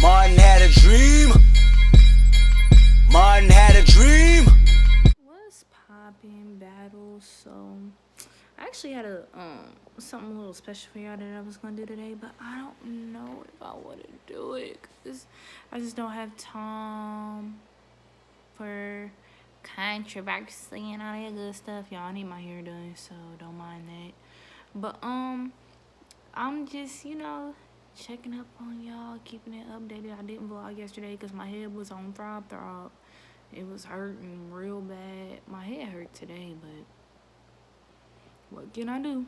Martin had a dream. Martin had a dream. What's poppin' battle? So I actually had a something a little special for y'all that I was gonna do today, but I don't know if I want to do it because I just don't have time for controversy and all that good stuff. Y'all, I need my hair done, so don't mind that. But I'm just checking up on y'all, keeping it updated. I didn't vlog yesterday because my head was on throb. It was hurting real bad. My head hurt today, but what can I do?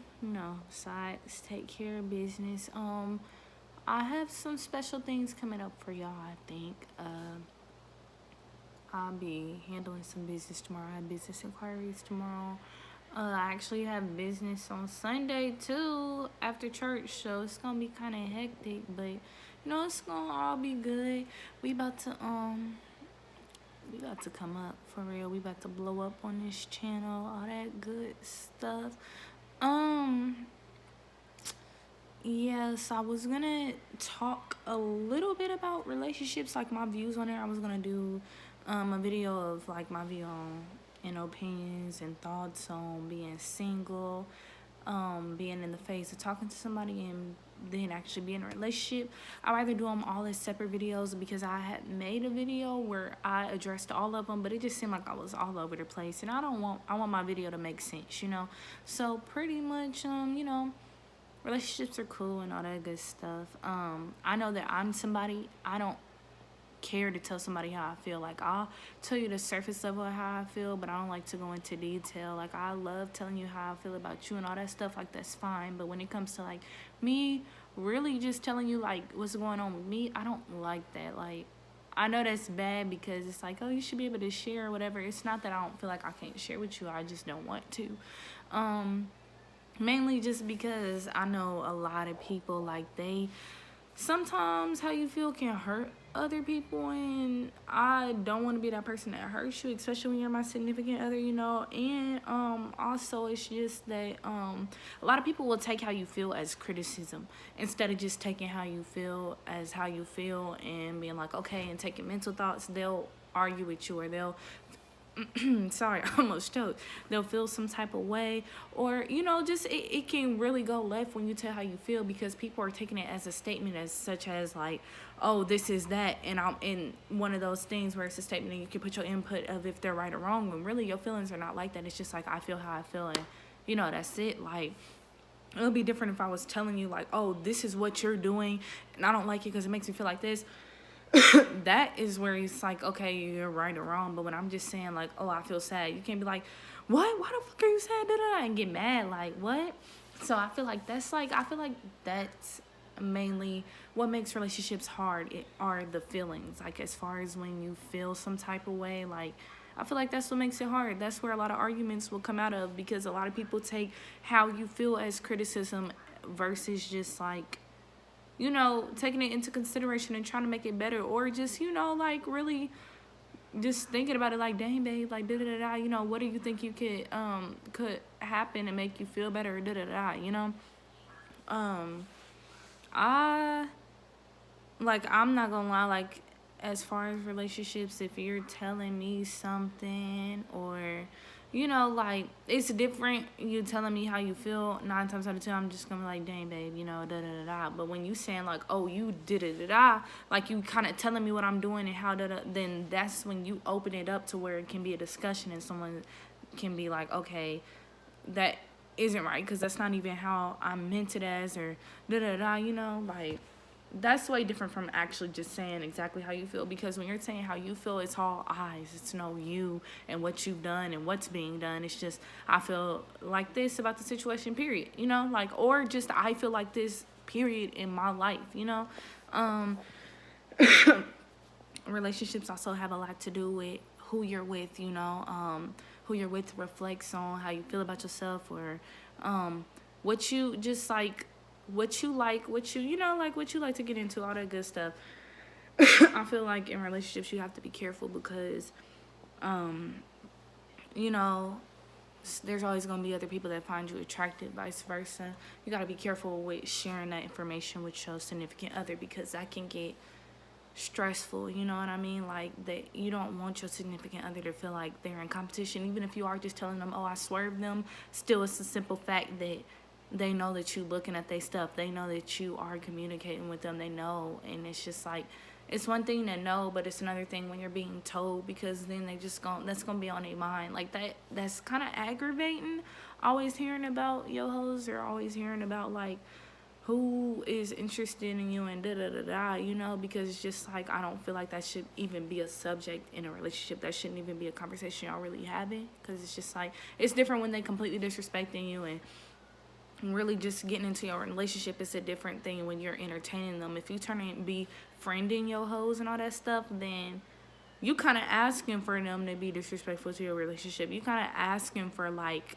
Besides take care of business. I have some special things coming up for y'all, I think. I'll be handling some business tomorrow. I have business inquiries tomorrow. I actually have business on Sunday too after church, so it's gonna be kind of hectic, but it's gonna all be good. We about to come up for real. We about to blow up on this channel, all that good stuff. Yes, I was gonna talk a little bit about relationships, like my views on it. I was gonna do a video of like my view on and opinions and thoughts on being single, being in the phase of talking to somebody and then actually be in a relationship. I rather do them all as separate videos because I had made a video where I addressed all of them, but it just seemed like I was all over the place, and I want my video to make sense, So pretty much, relationships are cool and all that good stuff. I know that I'm somebody, I don't care to tell somebody how I feel. Like, I'll tell you the surface level of how I feel, but I don't like to go into detail. Like, I love telling you how I feel about you and all that stuff. Like, that's fine. But when it comes to like me really just telling you like what's going on with me, I don't like that. Like, I know that's bad because it's like, oh, you should be able to share or whatever. It's not that I don't feel like I can't share with you, I just don't want to. Mainly just because I know a lot of people, like, sometimes how you feel can hurt other people, and I don't want to be that person that hurts you, especially when you're my significant other, and also it's just that a lot of people will take how you feel as criticism instead of just taking how you feel as how you feel and being like, okay, and taking mental thoughts. They'll argue with you, or they'll sorry, I almost choked. They'll feel some type of way, or just it can really go left when you tell how you feel, because people are taking it as a statement, as such as like, oh, this is that, and I'm in one of those things where it's a statement and you can put your input of if they're right or wrong, when really your feelings are not like that. It's just like, I feel how I feel, and that's it. Like, it would be different if I was telling you like, oh, this is what you're doing and I don't like it because it makes me feel like this. That is where it's like, okay, you're right or wrong. But when I'm just saying like, oh, I feel sad, you can't be like, what? Why the fuck are you sad? And get mad, like, what? So I feel like that's mainly what makes relationships hard. It are the feelings. Like, as far as when you feel some type of way, like, I feel like that's what makes it hard. That's where a lot of arguments will come out of, because a lot of people take how you feel as criticism versus just like, taking it into consideration and trying to make it better, or just, like, really just thinking about it like, dang, babe, like, da-da-da-da, what do you think you could happen and make you feel better, da-da-da-da, I'm not gonna lie, like, as far as relationships, if you're telling me something, or like, it's different, you telling me how you feel, 9 times out of 10 I'm just gonna be like, dang, babe, da-da-da-da. But when you saying like, oh, you da-da-da-da, like, you kind of telling me what I'm doing and how da-da, then that's when you open it up to where it can be a discussion, and someone can be like, okay, that isn't right, because that's not even how I meant it as, or da-da-da, like, that's way different from actually just saying exactly how you feel. Because when you're saying how you feel, it's all eyes. It's no you and what you've done and what's being done. It's just, I feel like this about the situation, period. Like, or just, I feel like this, period, in my life, Relationships also have a lot to do with who you're with, who you're with reflects on how you feel about yourself, or what you just like, what you like, what you like, what you like to get into, all that good stuff. I feel like in relationships you have to be careful because there's always going to be other people that find you attractive, vice versa. You got to be careful with sharing that information with your significant other, because that can get stressful, you know what I mean? Like, that you don't want your significant other to feel like they're in competition, even if you are just telling them, oh, I swerved them. Still, it's the simple fact that they know that you looking at their stuff. They know that you are communicating with them. They know, and it's just like, it's one thing to know, but it's another thing when you're being told, because then they just that's gonna be on their mind. Like, that's kind of aggravating. Always hearing about yo hoes, or always hearing about like who is interested in you and da da da da, you know, because it's just like, I don't feel like that should even be a subject in a relationship. That shouldn't even be a conversation y'all really having, because it's just like, it's different when they completely disrespecting you, and really just getting into your relationship is a different thing when you're entertaining them. If you turn and be friending your hoes and all that stuff, then you kind of asking for them to be disrespectful to your relationship. You kind of asking for like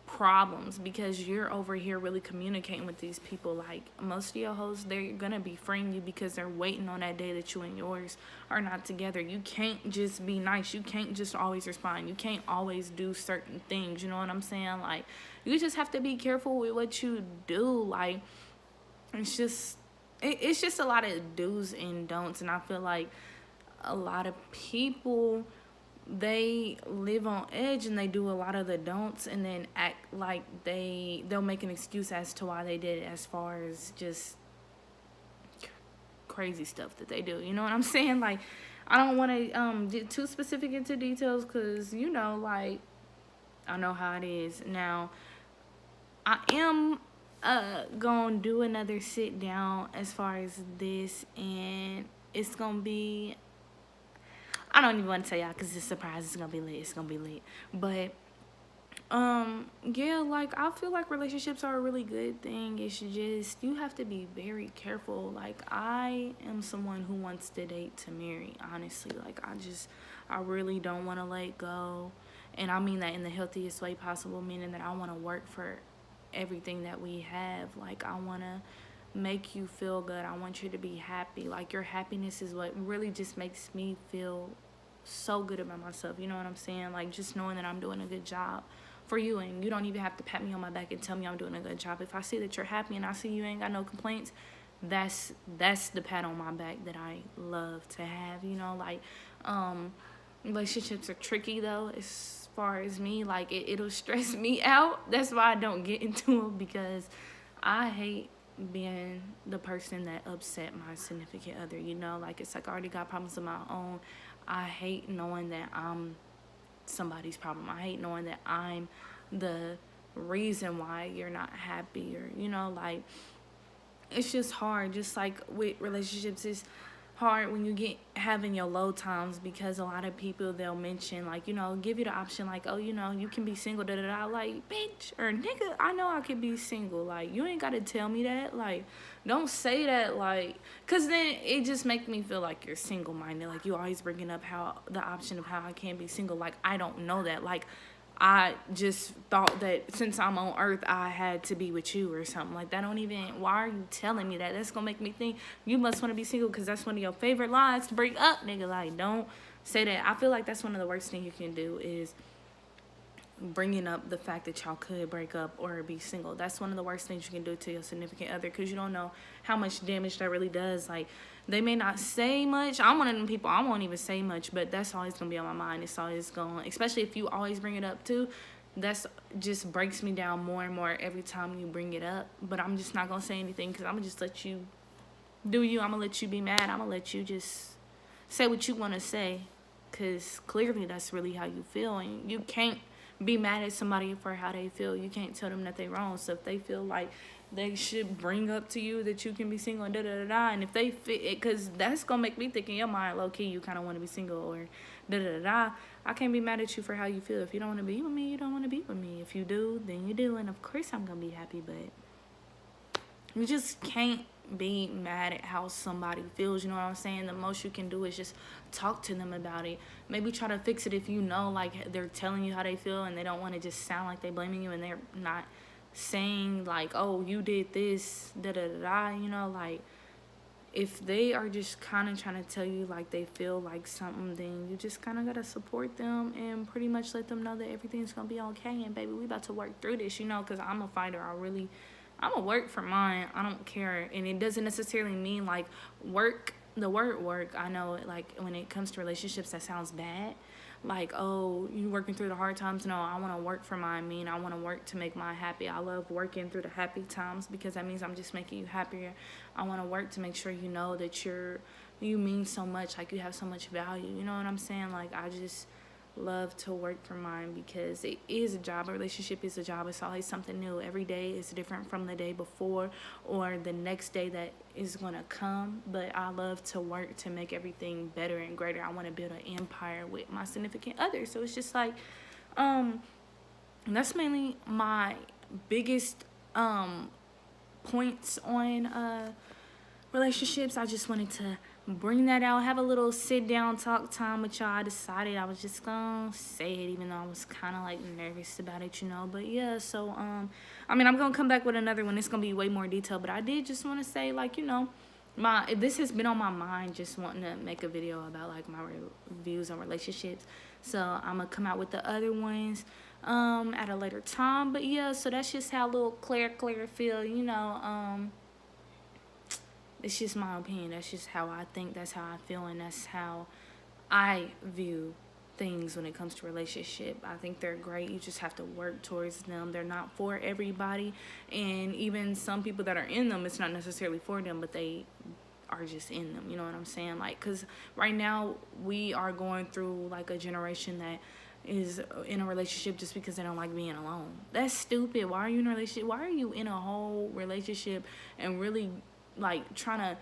problems, because you're over here really communicating with these people. Like, most of your hoes, they're gonna befriend you because they're waiting on that day that you and yours are not together. You can't just be nice. You can't just always respond. You can't always do certain things, you know what I'm saying? Like, you just have to be careful with what you do. Like, it's just a lot of do's and don'ts, and I feel like a lot of people, they live on edge and they do a lot of the don'ts, and then act like they'll make an excuse as to why they did it, as far as just crazy stuff that they do, you know what I'm saying? Like, I don't want to get too specific into details, because, you know, like, I know how it is. Now, I am gonna do another sit down as far as this, and it's gonna be, I don't even want to tell y'all because it's a surprise. It's gonna be lit. It's gonna be lit. But yeah, like, I feel like relationships are a really good thing. It's just, you have to be very careful. Like, I am someone who wants to date to marry, honestly. Like, I really don't want to let go. And I mean that in the healthiest way possible, meaning that I want to work for everything that we have. Like, I want to make you feel good. I want you to be happy. Like, your happiness is what really just makes me feel so good about myself, you know what I'm saying? Like, just knowing that I'm doing a good job for you, and you don't even have to pat me on my back and tell me I'm doing a good job. If I see that you're happy and I see you ain't got no complaints, that's the pat on my back that I love to have, you know? Like, relationships are tricky though, as far as me. Like, it'll stress me out. That's why I don't get into it, because I hate being the person that upset my significant other, you know? Like, it's like, I already got problems of my own. I hate knowing that I'm somebody's problem. I hate knowing that I'm the reason why you're not happy, or, you know, like, it's just hard. Just like with relationships, it's hard when you get having your low times, because a lot of people, they'll mention, like, you know, give you the option, like, oh, you know, you can be single, da da da. Like, bitch or nigga, I know I can be single. Like, you ain't gotta tell me that. Like, don't say that. Like, cause then it just makes me feel like you're single minded. Like, you always bringing up how the option of how I can be single. Like, I don't know that. Like, I just thought that since I'm on earth, I had to be with you or something. Like, that don't even, why are you telling me that? That's gonna make me think you must want to be single because that's one of your favorite lines to bring up, nigga. Like, don't say that. I feel like that's one of the worst things you can do, is bringing up the fact that y'all could break up or be single. That's one of the worst things you can do to your significant other, because you don't know how much damage that really does. Like, they may not say much. I'm one of them people, I won't even say much, but that's always gonna be on my mind. It's always going, especially if you always bring it up too, that's just breaks me down more and more every time you bring it up. But I'm just not gonna say anything, because I'm gonna just let you do you. I'm gonna let you be mad. I'm gonna let you just say what you want to say, because clearly that's really how you feel, and you can't be mad at somebody for how they feel. You can't tell them that they're wrong. So if they feel like they should bring up to you that you can be single and da da da da, and if they fit it, because that's gonna make me think in your mind, low key, you kind of want to be single or da da da da. I can't be mad at you for how you feel. If you don't want to be with me, you don't want to be with me. If you do, then you do, and of course I'm gonna be happy. But you just can't be mad at how somebody feels, you know what I'm saying? The most you can do is just talk to them about it. Maybe try to fix it if you know, like, they're telling you how they feel and they don't want to just sound like they're blaming you, and they're not saying, like, oh, you did this, da-da-da-da, you know? Like, if they are just kind of trying to tell you, like, they feel like something, then you just kind of got to support them and pretty much let them know that everything's going to be okay, and, baby, we about to work through this, you know? Because I'm a fighter. I'm going to work for mine. I don't care. And it doesn't necessarily mean, like, work the word work, I know like when it comes to relationships, that sounds bad. Like, oh, you working through the hard times? No, I want to work for mine. I want to work to make mine happy. I love working through the happy times because that means I'm just making you happier. I want to work to make sure you know that you mean so much, like you have so much value. You know what I'm saying? Like, I just love to work for mine because it is a job. A relationship is a job. It's always something new. Every day is different from the day before or the next day that is going to come. But I love to work to make everything better and greater. I want to build an empire with my significant other. So it's just like, that's mainly my biggest points on relationships. I just wanted to bring that out, have a little sit down talk time with y'all. I decided I was just gonna say it even though I was kind of like nervous about it, you know. But yeah, so I mean, I'm gonna come back with another one. It's gonna be way more detailed, but I did just want to say, like, you know, this has been on my mind, just wanting to make a video about like my views on relationships. So I'm gonna come out with the other ones at a later time. But yeah, so that's just how little Claire feel, you know. It's just my opinion. That's just how I think. That's how I feel. And that's how I view things when it comes to relationship. I think they're great. You just have to work towards them. They're not for everybody. And even some people that are in them, it's not necessarily for them, but they are just in them. You know what I'm saying? Like, because right now we are going through like a generation that is in a relationship just because they don't like being alone. That's stupid. Why are you in a relationship? Why are you in a whole relationship and really like trying to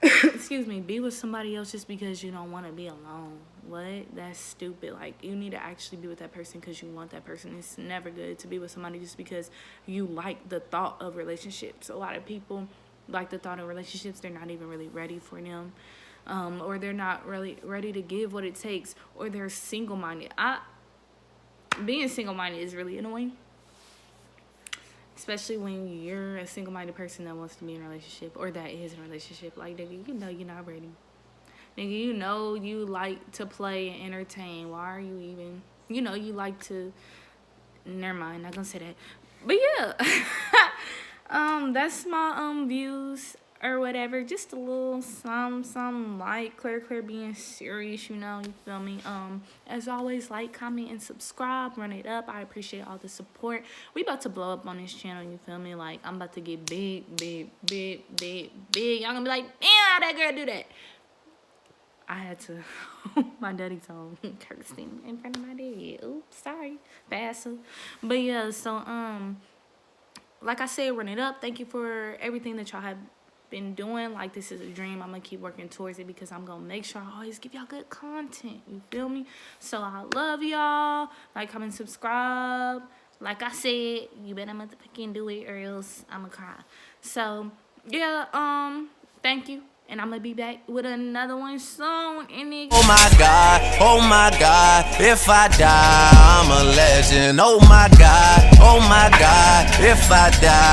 excuse me, be with somebody else just because you don't want to be alone? What? That's stupid. Like, you need to actually be with that person because you want that person. It's never good to be with somebody just because you like the thought of relationships. A lot of people like the thought of relationships. They're not even really ready for them, or they're not really ready to give what it takes, or they're single-minded. Being single-minded is really annoying, especially when you're a single-minded person that wants to be in a relationship or that is in a relationship. Like, nigga, you know you're not ready. Nigga, you know you like to play and entertain. Why are you even... You know you like to... Never mind, not gonna say that. But yeah. That's my views or whatever. Just a little some like Claire being serious, you know, you feel me? As always, like, comment, and subscribe. Run it up. I appreciate all the support. We about to blow up on this channel, you feel me? Like, I'm about to get big. Y'all gonna be like, damn, how that girl do that? I had to, my daddy told cursing in front of my dad. Oops, sorry, bastard. But yeah, so like I said, run it up. Thank you for everything that y'all have been doing. Like, this is a dream. I'm gonna keep working towards it because I'm gonna make sure I always give y'all good content, you feel me? So I love y'all. Like, comment, subscribe. Like I said, you better motherfucking do it or else I'ma cry. So yeah, thank you, and I'm gonna be back with another one soon. Oh my God, if I die, I'm a legend. Oh my God, if I die.